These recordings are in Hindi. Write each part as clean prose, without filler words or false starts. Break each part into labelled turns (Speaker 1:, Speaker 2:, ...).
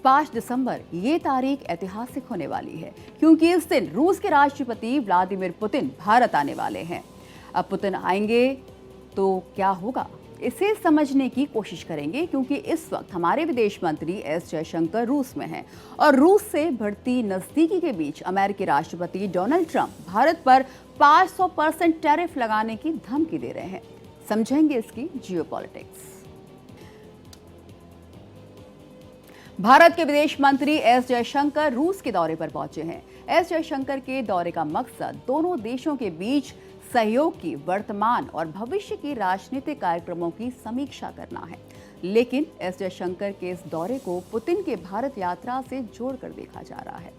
Speaker 1: 5 दिसंबर ये तारीख ऐतिहासिक होने वाली है क्योंकि इस दिन रूस के राष्ट्रपति व्लादिमीर पुतिन भारत आने वाले हैं। अब पुतिन आएंगे तो क्या होगा, इसे समझने की कोशिश करेंगे क्योंकि इस वक्त हमारे विदेश मंत्री एस जयशंकर रूस में हैं और रूस से बढ़ती नजदीकी के बीच अमेरिकी राष्ट्रपति डोनाल्ड ट्रंप भारत पर 500% टैरिफ लगाने की धमकी दे रहे हैं। समझेंगे इसकी जियोपॉलिटिक्स। भारत के विदेश मंत्री एस जयशंकर रूस के दौरे पर पहुंचे हैं। एस जयशंकर के दौरे का मकसद दोनों देशों के बीच सहयोग की वर्तमान और भविष्य की राजनीतिक कार्यक्रमों की समीक्षा करना है। लेकिन एस जयशंकर के इस दौरे को पुतिन के भारत यात्रा से जोड़कर देखा जा रहा है।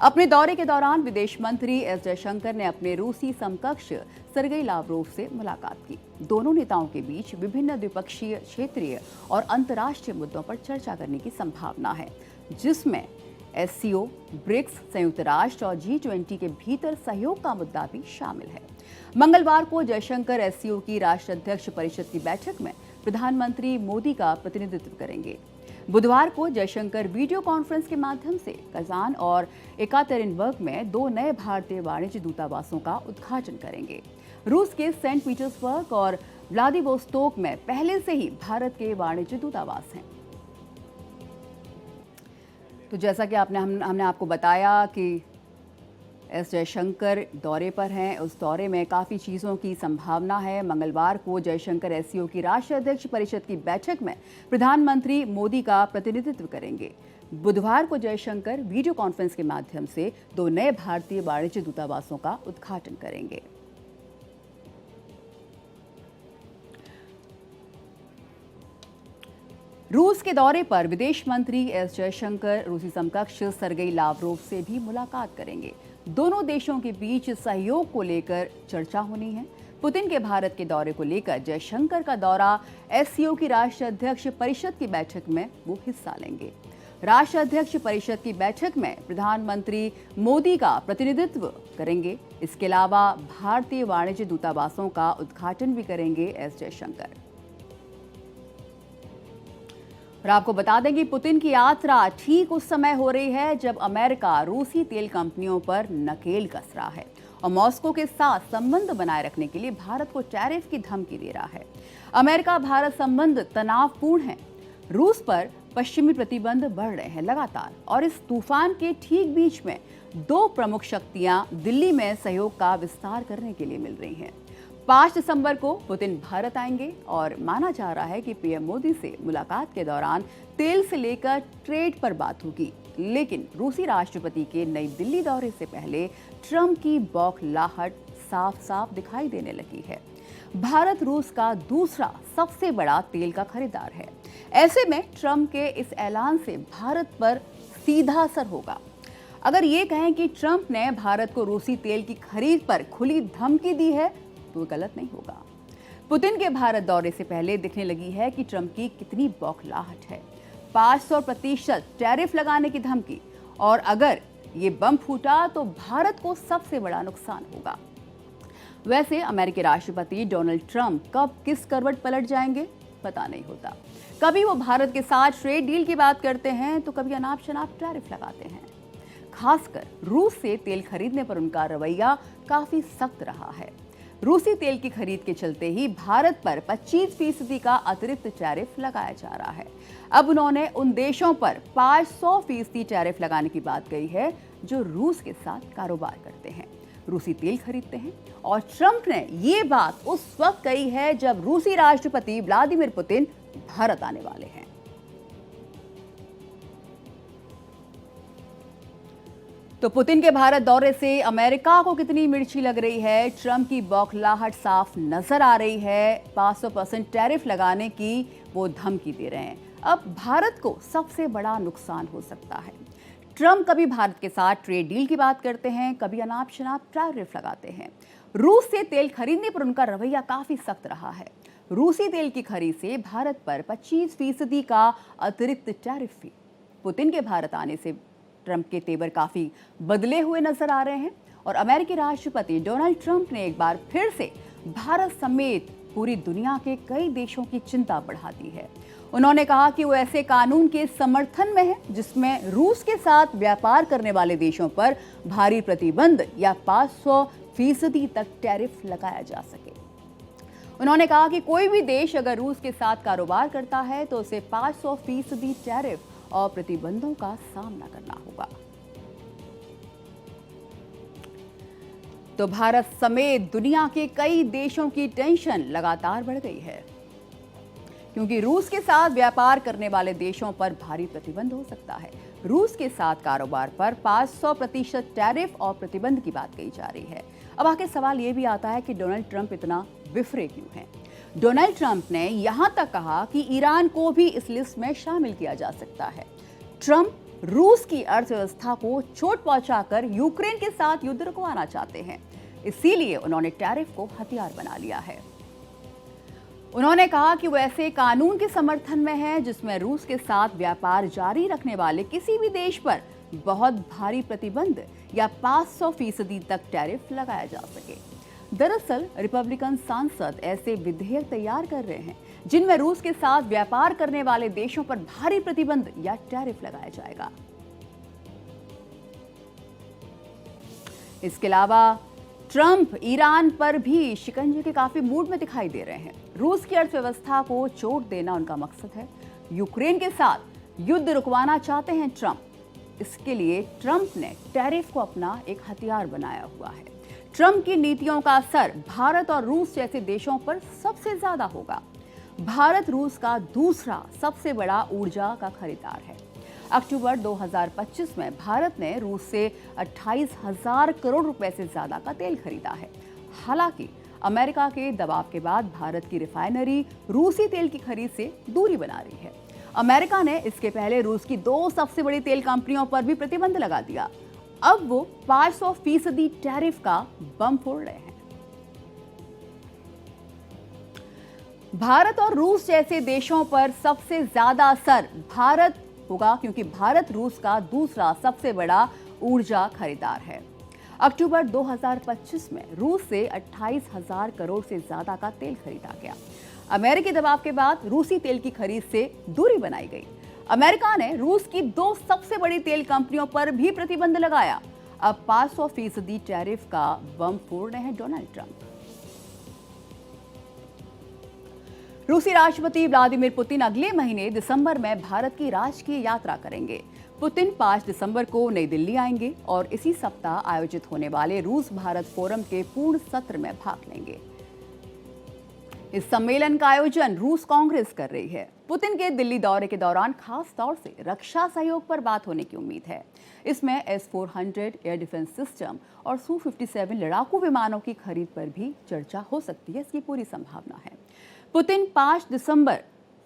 Speaker 1: अपने दौरे के दौरान विदेश मंत्री एस जयशंकर ने अपने रूसी समकक्ष सरगेई लावरोव से मुलाकात की। दोनों नेताओं के बीच विभिन्न द्विपक्षीय, क्षेत्रीय और अंतर्राष्ट्रीय मुद्दों पर चर्चा करने की संभावना है, जिसमें एससीओ, ब्रिक्स, संयुक्त राष्ट्र और G20 के भीतर सहयोग का मुद्दा भी शामिल है। मंगलवार को जयशंकर एससीओ की राष्ट्राध्यक्ष परिषद की बैठक में प्रधानमंत्री मोदी का प्रतिनिधित्व करेंगे। बुधवार को जयशंकर वीडियो कॉन्फ्रेंस के माध्यम से कजान और एकातेरिनबर्ग में 2 नए भारतीय वाणिज्य दूतावासों का उद्घाटन करेंगे। रूस के सेंट पीटर्सबर्ग और व्लादिवोस्तोक में पहले से ही भारत के वाणिज्य दूतावास हैं। तो जैसा कि हमने आपको बताया कि एस जयशंकर दौरे पर हैं। उस दौरे में काफ़ी चीज़ों की संभावना है। मंगलवार को जयशंकर एससीओ की राष्ट्राध्यक्ष परिषद की बैठक में प्रधानमंत्री मोदी का प्रतिनिधित्व करेंगे। बुधवार को जयशंकर वीडियो कॉन्फ्रेंस के माध्यम से 2 नए भारतीय वाणिज्य दूतावासों का उद्घाटन करेंगे। रूस के दौरे पर विदेश मंत्री एस जयशंकर रूसी समकक्ष सरगेई लावरोव से भी मुलाकात करेंगे। दोनों देशों के बीच सहयोग को लेकर चर्चा होनी है। पुतिन के भारत के दौरे को लेकर जयशंकर का दौरा एससीओ की राष्ट्राध्यक्ष परिषद की बैठक में वो हिस्सा लेंगे। राष्ट्राध्यक्ष परिषद की बैठक में प्रधानमंत्री मोदी का प्रतिनिधित्व करेंगे। इसके अलावा भारतीय वाणिज्य दूतावासों का उद्घाटन भी करेंगे एस जयशंकर। और आपको बता दें कि पुतिन की यात्रा ठीक उस समय हो रही है जब अमेरिका रूसी तेल कंपनियों पर नकेल कस रहा है और मॉस्को के साथ संबंध बनाए रखने के लिए भारत को टैरिफ की धमकी दे रहा है। अमेरिका भारत संबंध तनावपूर्ण है। रूस पर पश्चिमी प्रतिबंध बढ़ रहे हैं लगातार और इस तूफान के ठीक बीच में 2 प्रमुख शक्तियां दिल्ली में सहयोग का विस्तार करने के लिए मिल रही हैं। 5 दिसंबर को पुतिन भारत आएंगे और माना जा रहा है कि पीएम मोदी से मुलाकात के दौरान तेल से लेकर ट्रेड पर बात होगी। लेकिन रूसी राष्ट्रपति के नई दिल्ली दौरे से पहले ट्रंप की बौखलाहट साफ साफ दिखाई देने लगी है। भारत रूस का दूसरा सबसे बड़ा तेल का खरीदार है। ऐसे में ट्रंप के इस ऐलान से भारत पर सीधा असर होगा। अगर ये कहें कि ट्रंप ने भारत को रूसी तेल की खरीद पर खुली धमकी दी है तो गलत नहीं होगा। पुतिन के भारत दौरे से पहले दिखने लगी है कि ट्रंप की कितनी बौखलाहट है। 500% टैरिफ लगाने की धमकी, और अगर ये बम फूटा तो भारत को सबसे बड़ा नुकसान होगा। वैसे अमेरिकी राष्ट्रपति डोनाल्ड ट्रंप कब किस करवट पलट जाएंगे पता नहीं होता। कभी वो भारत के साथ ट्रेड डील की बात करते हैं तो कभी अनाप शनाप टैरिफ लगाते हैं। खासकर रूस से तेल खरीदने पर उनका रवैया काफी सख्त रहा है। रूसी तेल की खरीद के चलते ही भारत पर 25% का अतिरिक्त टैरिफ लगाया जा रहा है। अब उन्होंने उन देशों पर 500% टैरिफ लगाने की बात कही है जो रूस के साथ कारोबार करते हैं, रूसी तेल खरीदते हैं। और ट्रंप ने ये बात उस वक्त कही है जब रूसी राष्ट्रपति व्लादिमीर पुतिन भारत आने वाले हैं। तो पुतिन के भारत दौरे से अमेरिका को कितनी मिर्ची लग रही है, ट्रंप की बौखलाहट साफ नजर आ रही है। 500% टैरिफ लगाने की वो धमकी दे रहे हैं। अब भारत को सबसे बड़ा नुकसान हो सकता है। ट्रंप कभी भारत के साथ ट्रेड डील की बात करते हैं, कभी अनाप शनाप टैरिफ लगाते हैं। रूस से तेल खरीदने पर उनका रवैया काफी सख्त रहा है। रूसी तेल की खरीद से भारत पर 25% का अतिरिक्त टैरिफ भी। पुतिन के भारत आने से ट्रंप के तेवर काफी बदले हुए नजर आ रहे हैं और अमेरिकी राष्ट्रपति डोनाल्ड ट्रंप ने एक बार फिर से भारत समेत पूरी दुनिया के कई देशों की चिंता बढ़ा दी है। उन्होंने कहा कि वो ऐसे कानून के समर्थन में है जिसमें रूस के साथ व्यापार करने वाले देशों पर भारी प्रतिबंध या 500% तक टैरिफ लगाया जा सके। उन्होंने कहा कि कोई भी देश अगर रूस के साथ कारोबार करता है तो उसे 500% टैरिफ और प्रतिबंधों का सामना करना होगा। तो भारत समेत दुनिया के कई देशों की टेंशन लगातार बढ़ गई है, क्योंकि रूस के साथ व्यापार करने वाले देशों पर भारी प्रतिबंध हो सकता है। रूस के साथ कारोबार पर 500% टैरिफ और प्रतिबंध की बात कही जा रही है। अब आखिर सवाल ये भी आता है कि डोनाल्ड ट्रंप इतना बिफरे क्यों हैं? डोनाल्ड ट्रंप ने यहां तक कहा कि ईरान को भी इस लिस्ट में शामिल किया जा सकता है। ट्रंप रूस की अर्थव्यवस्था को चोट पहुंचाकर यूक्रेन के साथ युद्ध रुकवाना चाहते हैं, इसीलिए उन्होंने टैरिफ को हथियार बना लिया है। उन्होंने कहा कि वो ऐसे कानून के समर्थन में है जिसमें रूस के साथ व्यापार जारी रखने वाले किसी भी देश पर बहुत भारी प्रतिबंध या 500% तक टैरिफ लगाया जा सके। दरअसल रिपब्लिकन सांसद ऐसे विधेयक तैयार कर रहे हैं जिनमें रूस के साथ व्यापार करने वाले देशों पर भारी प्रतिबंध या टैरिफ लगाया जाएगा। इसके अलावा ट्रंप ईरान पर भी शिकंजे के काफी मूड में दिखाई दे रहे हैं। रूस की अर्थव्यवस्था को चोट देना उनका मकसद है। यूक्रेन के साथ युद्ध रुकवाना चाहते हैं ट्रंप। इसके लिए ट्रंप ने टैरिफ को अपना एक हथियार बनाया हुआ है। ट्रंप की नीतियों का असर भारत और रूस जैसे देशों पर सबसे ज्यादा होगा। भारत रूस का दूसरा सबसे बड़ा ऊर्जा का खरीदार है। अक्टूबर 2025 में भारत ने रूस से 28,000 करोड़ रुपए से ज्यादा का तेल खरीदा है। हालांकि अमेरिका के दबाव के बाद भारत की रिफाइनरी रूसी तेल की खरीद से दूरी बना रही है। अमेरिका ने इसके पहले रूस की 2 सबसे बड़ी तेल कंपनियों पर भी प्रतिबंध लगा दिया। अब वो 500% टैरिफ का बम फोड़ रहे हैं। भारत और रूस जैसे देशों पर सबसे ज्यादा असर भारत होगा, क्योंकि भारत रूस का दूसरा सबसे बड़ा ऊर्जा खरीदार है। अक्टूबर 2025 में रूस से 28,000 करोड़ से ज्यादा का तेल खरीदा गया। अमेरिकी दबाव के बाद रूसी तेल की खरीद से दूरी बनाई गई। अमेरिका ने रूस की 2 सबसे बड़ी तेल कंपनियों पर भी प्रतिबंध लगाया। अब 500% टैरिफ का बम फोड़ रहे हैं डोनाल्ड ट्रंप। रूसी राष्ट्रपति व्लादिमीर पुतिन अगले महीने दिसंबर में भारत की राजकीय यात्रा करेंगे। पुतिन 5 दिसंबर को नई दिल्ली आएंगे और इसी सप्ताह आयोजित होने वाले रूस भारत फोरम के पूर्ण सत्र में भाग लेंगे। इस सम्मेलन का आयोजन रूस कांग्रेस कर रही है। पुतिन के दिल्ली दौरे के दौरान खास तौर से रक्षा सहयोग पर बात होने की उम्मीद है। इसमें S-400 एयर डिफेंस सिस्टम और Su-57 लड़ाकू विमानों की खरीद पर भी चर्चा हो सकती है, इसकी पूरी संभावना है। पुतिन 5 दिसंबर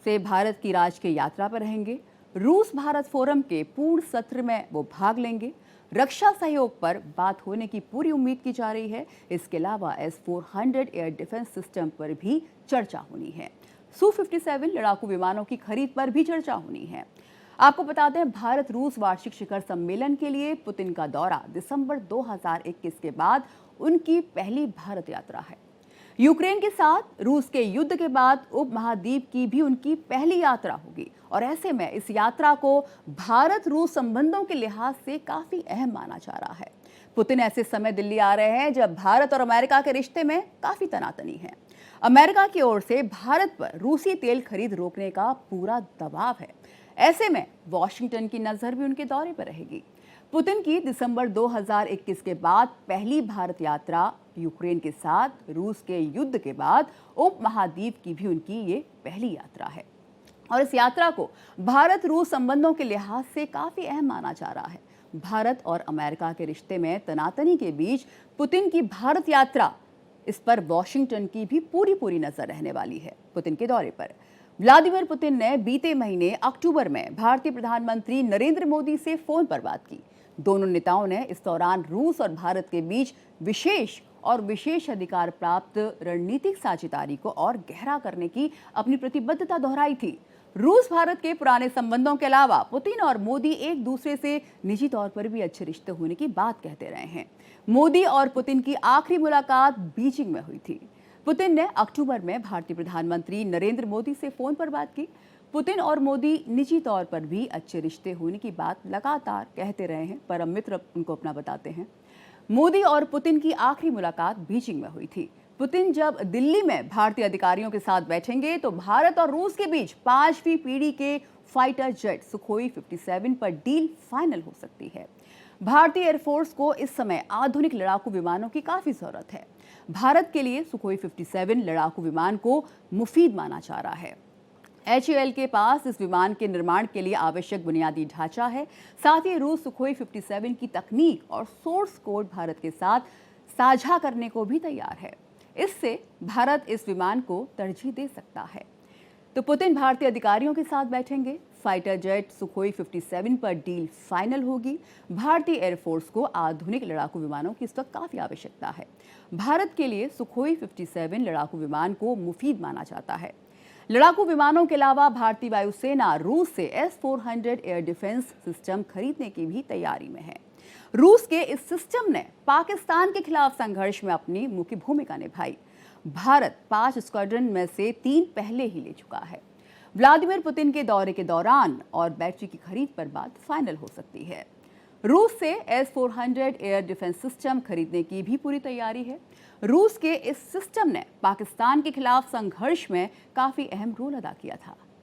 Speaker 1: से भारत की राजकीय यात्रा पर रहेंगे। रूस भारत फोरम के पूर्ण सत्र में वो भाग लेंगे। रक्षा सहयोग पर बात होने की पूरी उम्मीद की जा रही है। इसके अलावा S-400 एयर डिफेंस सिस्टम पर भी चर्चा होनी है। Su-57 लड़ाकू विमानों की खरीद पर भी चर्चा होनी है। आपको बता दें, भारत रूस वार्षिक शिखर सम्मेलन के लिए पुतिन का दौरा दिसंबर 2021 के बाद उनकी पहली भारत यात्रा है। यूक्रेन के साथ रूस के युद्ध के बाद उपमहाद्वीप की भी उनकी पहली यात्रा होगी और ऐसे में इस यात्रा को भारत रूस संबंधों के लिहाज से काफी अहम माना जा रहा है। पुतिन ऐसे समय दिल्ली आ रहे हैं जब भारत और अमेरिका के रिश्ते में काफी तनातनी है। अमेरिका की ओर से भारत पर रूसी तेल खरीद रोकने का पूरा दबाव है। ऐसे में वॉशिंगटन की नजर भी उनके दौरे पर रहेगी। पुतिन की दिसंबर 2021 के बाद पहली भारत यात्रा, यूक्रेन के साथ रूस के युद्ध के बाद उपमहाद्वीप की भी उनकी ये पहली यात्रा है और इस यात्रा को भारत रूस संबंधों के लिहाज से काफी अहम माना जा रहा है। भारत और अमेरिका के रिश्ते में तनातनी के बीच पुतिन की भारत यात्रा, इस पर वॉशिंगटन की भी पूरी नजर रहने वाली है। पुतिन के दौरे पर व्लादिमीर पुतिन ने बीते महीने अक्टूबर में भारतीय प्रधानमंत्री नरेंद्र मोदी से फोन पर बात की। दोनों नेताओं ने इस दौरान रूस और भारत के बीच विशेष अधिकार प्राप्त रणनीतिक साझेदारी को और गहरा करने की अपनी प्रतिबद्धता दोहराई थी। रूस भारत के पुराने संबंधों के अलावा पुतिन और मोदी एक दूसरे से निजी तौर पर भी अच्छे रिश्ते होने की बात कहते रहे हैं। मोदी और पुतिन की आखिरी मुलाकात बीजिंग में हुई थी। पुतिन ने अक्टूबर में भारतीय प्रधानमंत्री नरेंद्र मोदी से फोन पर बात की। पुतिन और मोदी निजी तौर पर भी अच्छे रिश्ते होने की बात लगातार कहते रहे हैं, पर अब मित्र उनको अपना बताते हैं। मोदी और पुतिन की आखिरी मुलाकात बीजिंग में हुई थी। पुतिन जब दिल्ली में भारतीय अधिकारियों के साथ बैठेंगे तो भारत और रूस के बीच 5वीं पीढ़ी के फाइटर जेट सुखोई 57 पर डील फाइनल हो सकती है। भारतीय एयरफोर्स को इस समय आधुनिक लड़ाकू विमानों की काफी जरूरत है। भारत के लिए सुखोई 57 लड़ाकू विमान को मुफीद माना जा रहा है। HAL के पास इस विमान के निर्माण के लिए आवश्यक बुनियादी ढांचा है। साथ ही रूस सुखोई 57 की तकनीक और सोर्स कोड भारत के साथ साझा करने को भी तैयार है। इससे भारत इस विमान को तरजीह दे सकता है। तो पुतिन भारतीय अधिकारियों के साथ बैठेंगे। फाइटर जेट सुखोई 57 पर डील फाइनल होगी। भारतीय एयरफोर्स को आधुनिक लड़ाकू विमानों की इस वक्त काफी आवश्यकता है। भारत के लिए सुखोई 57 लड़ाकू विमान को मुफीद माना जाता है। लड़ाकू विमानों के अलावा भारतीय वायुसेना रूस से S-400 एयर डिफेंस सिस्टम खरीदने की भी तैयारी में है। रूस के इस सिस्टम ने पाकिस्तान के खिलाफ संघर्ष में अपनी मुख्य भूमिका निभाई। भारत 5 स्क्वाड्रन में से 3 पहले ही ले चुका है। व्लादिमीर पुतिन के दौरे के दौरान और बैटरी की खरीद पर बात फाइनल हो सकती है। रूस से S-400 एयर डिफेंस सिस्टम खरीदने की भी पूरी तैयारी है। रूस के इस सिस्टम ने पाकिस्तान के खिलाफ संघर्ष में काफी अहम रोल अदा किया था।